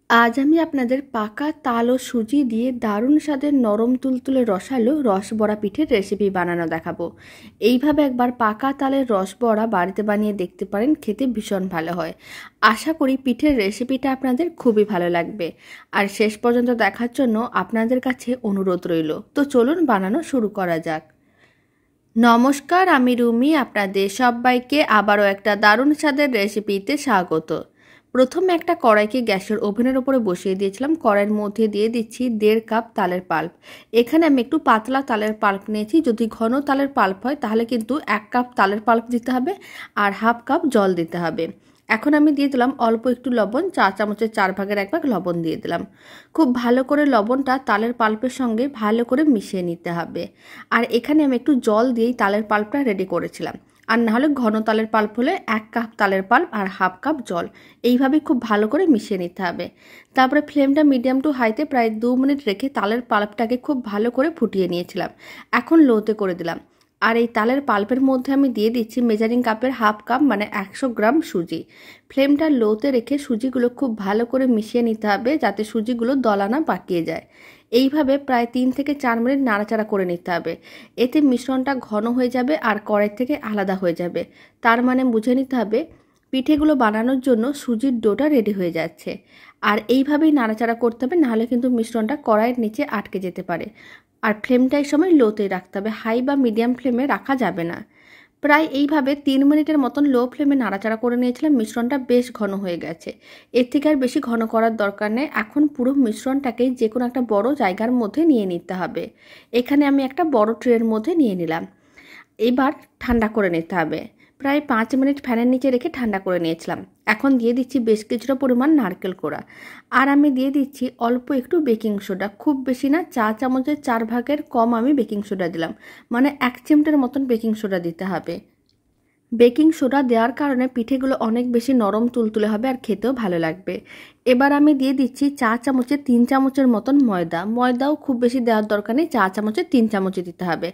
আজ আমি আপনাদের পাকা তাল ও সুজি দিয়ে দারুণ স্বাদের নরম তুলতুলে রসালো রসবড়া পিঠের রেসিপি বানানো দেখাবো। এইভাবে একবার পাকা তালের রসবড়া বাড়িতে বানিয়ে দেখতে পারেন, খেতে ভীষণ ভালো হয়। আশা করি পিঠের রেসিপিটা আপনাদের খুবই ভালো লাগবে। আর শেষ পর্যন্ত দেখার জন্য আপনাদের কাছে অনুরোধ রইল। তো চলুন বানানো শুরু করা যাক। নমস্কার, আমি রুমি। আপনাদের সবাইকে আবারও একটা দারুণ স্বাদের রেসিপিতে স্বাগত। প্রথমে একটা কড়াইকে গ্যাসের ওভেনের উপরে বসিয়ে দিয়েছিলাম। কড়াইয়ের মধ্যে দিয়ে দিচ্ছি 1.5 কাপ তালের পাল্প। এখানে আমি একটু পাতলা তালের পাল্প নিয়েছি। যদি ঘন তালের পাল্প হয় তাহলে কিন্তু 1 কাপ তালের পাল্প দিতে হবে আর 1/2 কাপ জল দিতে হবে। এখন আমি দিয়ে দিলাম অল্প একটু লবণ, 4 চামচের 4 ভাগের 1 ভাগ লবণ দিয়ে দিলাম। খুব ভালো করে লবণটা তালের পাল্পের সঙ্গে ভালো করে মিশিয়ে নিতে হবে। আর এখানে আমি একটু জল দিয়েই তালের পাল্পটা রেডি করেছিলাম। আর নাহলে ঘন তালের পাল্প হলে 1 কাপ তালের পাল্প আর 1/2 কাপ জল, এইভাবে খুব ভালো করে মিশিয়ে নিতে হবে। তারপরে ফ্লেমটা মিডিয়াম টু হাইতে প্রায় 2 মিনিট রেখে তালের পাল্পটাকে খুব ভালো করে ফুটিয়ে নিয়েছিলাম। এখন লোতে করে দিলাম। আর এই তালের পাল্পের মধ্যে আমি দিয়ে দিচ্ছি মেজারিং কাপের 1/2 কাপ মানে 100 গ্রাম সুজি। ফ্লেমটা লোতে রেখে সুজিগুলো খুব ভালো করে মিশিয়ে নিতে হবে, যাতে সুজিগুলো দলা না পাকিয়ে যায়। এইভাবে প্রায় 3 থেকে 4 মিনিট নাড়াচাড়া করে নিতে হবে। এতে মিশ্রণটা ঘন হয়ে যাবে আর কড়াই থেকে আলাদা হয়ে যাবে। তার মানে বুঝে নিতে হবে পিঠেগুলো বানানোর জন্য সুজির ডোটা রেডি হয়ে যাচ্ছে। আর এইভাবেই নাড়াচাড়া করতে হবে, নাহলে কিন্তু মিশ্রণটা কড়াইয়ের নিচে আটকে যেতে পারে। আর ফ্লেমটা এই সময় লোতেই রাখতে হবে, হাই বা মিডিয়াম ফ্লেমে রাখা যাবে না। প্রায় এইভাবে 3 মিনিটের মতন লো ফ্লেমে নাড়াচাড়া করে নিয়েছিলাম। মিশ্রণটা বেশ ঘন হয়ে গেছে। এর থেকে আর বেশি ঘন করার দরকার নেই। এখন পুরো মিশ্রণটাকেই যে কোনো একটা বড় জায়গার মধ্যে নিয়ে নিতে হবে। এখানে আমি একটা বড় ট্রের মধ্যে নিয়ে নিলাম। এবার ঠান্ডা করে নিতে হবে। প্রায় 5 মিনিট ফ্যানের নিচে রেখে ঠান্ডা করে নিয়েছিলাম। এখন দিয়ে দিচ্ছি বেশ কিছুটা পরিমাণ নারকেল কোড়া। আর আমি দিয়ে দিচ্ছি অল্প একটু বেকিং সোডা, খুব বেশি না, 4 চামচের 4 ভাগের কম আমি বেকিং সোডা দিলাম, মানে 1 চিমটের মতন বেকিং সোডা দিতে হবে। বেকিং সোডা দেওয়ার কারণে পিঠেগুলো অনেক বেশি নরম তুলতুলে হবে আর খেতেও ভালো লাগবে। এবার আমি দিয়ে দিচ্ছি 4 চামচের 3 চামচের মতন ময়দা। ময়দাও খুব বেশি দেওয়ার দরকার নেই, 4 চামচের 3 চামচই দিতে হবে।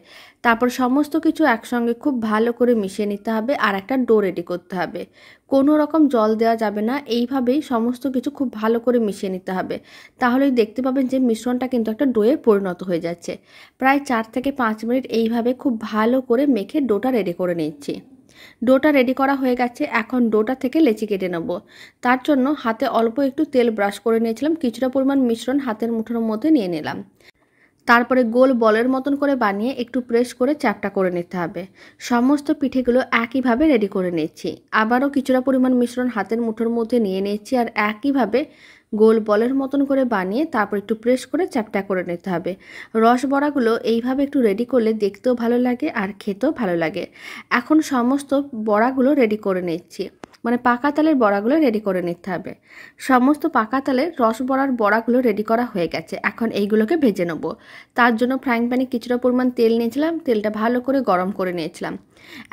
তারপর সমস্ত কিছু একসঙ্গে খুব ভালো করে মিশিয়ে নিতে হবে আর একটা ডো রেডি করতে হবে। কোনো রকম জল দেওয়া যাবে না। এইভাবেই সমস্ত কিছু খুব ভালো করে মিশিয়ে নিতে হবে। তাহলেই দেখতে পাবেন যে মিশ্রণটা কিন্তু একটা ডোয়ে পরিণত হয়ে যাচ্ছে। প্রায় 4 থেকে 5 মিনিট এইভাবে খুব ভালো করে মেখে ডোটা রেডি করে নিচ্ছি। ডোটা রেডি করা হয়ে গেছে। এখন ডোটা থেকে লেচি কেটে নেব। তার জন্য হাতে অল্প একটু তেল ব্রাশ করে নিয়েছিলাম। কিছুটা পরিমাণ মিশ্রণ হাতের মুঠোর মধ্যে নিয়ে নিলাম। তারপরে গোল বলের মতন করে বানিয়ে একটু প্রেস করে চ্যাপটা করে নিতে হবে। সমস্ত পিঠেগুলো একইভাবে রেডি করে নিচ্ছি। আবারও কিছুটা পরিমাণ মিশ্রণ হাতের মুঠোর মধ্যে নিয়ে নিচ্ছি আর একইভাবে গোল বলের মতন করে বানিয়ে তারপর একটু প্রেস করে চ্যাপটা করে নিতে হবে। রসবড়াগুলো এইভাবে একটু রেডি করলে দেখতেও ভালো লাগে আর খেতেও ভালো লাগে। এখন সমস্ত বড়াগুলো রেডি করে নিচ্ছি, মানে পাকা তালের বড়াগুলো রেডি করে নিতে হবে। সমস্ত পাকা তালের রসবড়ার বড়াগুলো রেডি করা হয়ে গেছে। এখন এইগুলোকে ভেজে নেব। তার জন্য ফ্রাইং প্যানে কিছুটা পরিমাণ তেল নিয়েছিলাম। তেলটা ভালো করে গরম করে নিয়েছিলাম।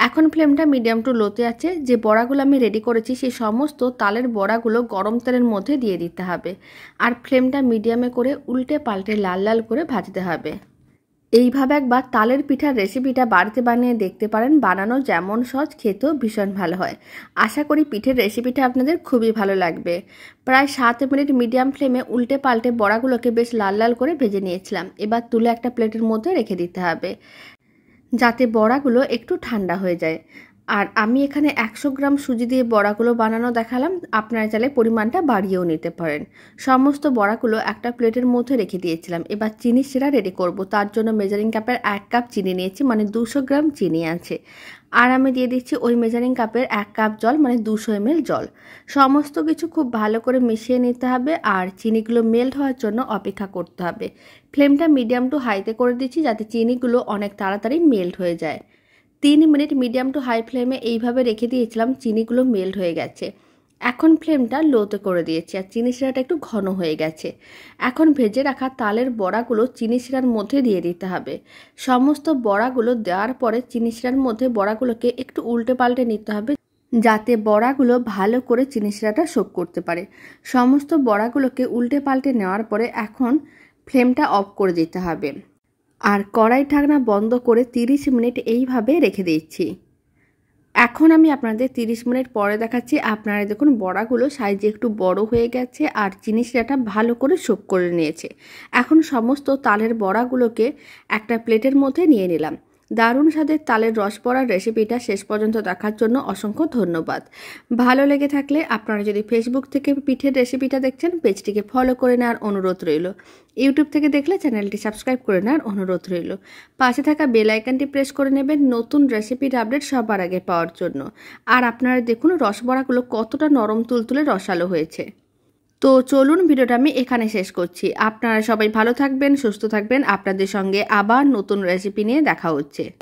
এখন ফ্লেমটা মিডিয়াম টু লোতে আছে। যে বড়াগুলো আমি রেডি করেছি সেই সমস্ত তালের বড়াগুলো গরম তেলের মধ্যে দিয়ে দিতে হবে। আর ফ্লেমটা মিডিয়ামে করে উল্টে পাল্টে লাল লাল করে ভাজতে হবে। এইভাবে একবার তালের পিঠার রেসিপিটা বাড়িতে বানিয়ে দেখতে পারেন। বানানো যেমন সহজ, খেতেও ভীষণ ভালো হয়। আশা করি পিঠের রেসিপিটা আপনাদের খুবই ভালো লাগবে। প্রায় 7 মিনিট মিডিয়াম ফ্লেমে উল্টে পাল্টে বড়াগুলোকে বেশ লাল লাল করে ভেজে নিয়েছিলাম। এবার তুলে একটা প্লেটের মধ্যে রেখে দিতে হবে, যাতে বড়াগুলো একটু ঠান্ডা হয়ে যায়। আর আমি এখানে 100 গ্রাম সুজি দিয়ে বড়াগুলো বানানো দেখালাম। আপনারা চাইলে পরিমাণটা বাড়িয়েও নিতে পারেন। সমস্ত বড়াগুলো একটা প্লেটের মধ্যে রেখে দিয়েছিলাম। এবার চিনি শিরা রেডি করব। তার জন্য মেজারিং কাপের 1 কাপ চিনি নিয়েছি, মানে 200 গ্রাম চিনি আছে। আর আমি দিয়ে দিচ্ছি ওই মেজারিং কাপের 1 কাপ জল, মানে 200 ml জল। সমস্ত কিছু খুব ভালো করে মিশিয়ে নিতে হবে আর চিনিগুলো মেল্ট হওয়ার জন্য অপেক্ষা করতে হবে। ফ্লেমটা মিডিয়াম টু হাইতে করে দিচ্ছি, যাতে চিনিগুলো অনেক তাড়াতাড়ি মেল্ট হয়ে যায়। 3 মিনিট মিডিয়াম টু হাই ফ্লেমে এইভাবে রেখে দিয়েছিলাম। চিনিগুলো মেল্ট হয়ে গেছে। এখন ফ্লেমটা লোতে করে দিয়েছি আর চিনি শিরাটা একটু ঘন হয়ে গেছে। এখন ভেজে রাখা তালের বড়াগুলো চিনি শিরার মধ্যে দিয়ে দিতে হবে। সমস্ত বড়াগুলো দেওয়ার পরে চিনি শিরার মধ্যে বড়াগুলোকে একটু উল্টে পাল্টে নিতে হবে, যাতে বড়াগুলো ভালো করে চিনি শিরাটা সোক করতে পারে। সমস্ত বড়াগুলোকে উল্টে পাল্টে নেওয়ার পরে এখন ফ্লেমটা অফ করে দিতে হবে আর কড়াই ঢাকনা বন্ধ করে 30 মিনিট এইভাবে রেখে দিচ্ছি। এখন আমি আপনাদের 30 মিনিট পরে দেখাচ্ছি। আপনারা দেখুন বড়াগুলো সাইজে একটু বড় হয়ে গেছে আর চিনি শিরাটা ভালো করে সোক করে নিয়েছে। এখন সমস্ত তালের বড়াগুলোকে একটা প্লেটের মধ্যে নিয়ে নিলাম। দারুণ স্বাদের তালের রস বড়ার রেসিপিটা শেষ পর্যন্ত দেখার জন্য অসংখ্য ধন্যবাদ। ভালো লেগে থাকলে আপনারা যদি ফেসবুক থেকে পিঠের রেসিপিটা দেখছেন, পেজটিকে ফলো করে নেওয়ার অনুরোধ রইল। ইউটিউব থেকে দেখলে চ্যানেলটি সাবস্ক্রাইব করে নেওয়ার অনুরোধ রইল। পাশে থাকা বেল আইকনটি প্রেস করে নেবেন নতুন রেসিপির আপডেট সবার আগে পাওয়ার জন্য। আর আপনারা দেখুন রসবড়াগুলো কতটা নরম তুলতুলে রসালো হয়েছে। তো চলুন ভিডিওটা আমি এখানে শেষ করছি। আপনারা সবাই ভালো থাকবেন, সুস্থ থাকবেন। আপনাদের সঙ্গে আবার নতুন রেসিপি নিয়ে দেখা হচ্ছে।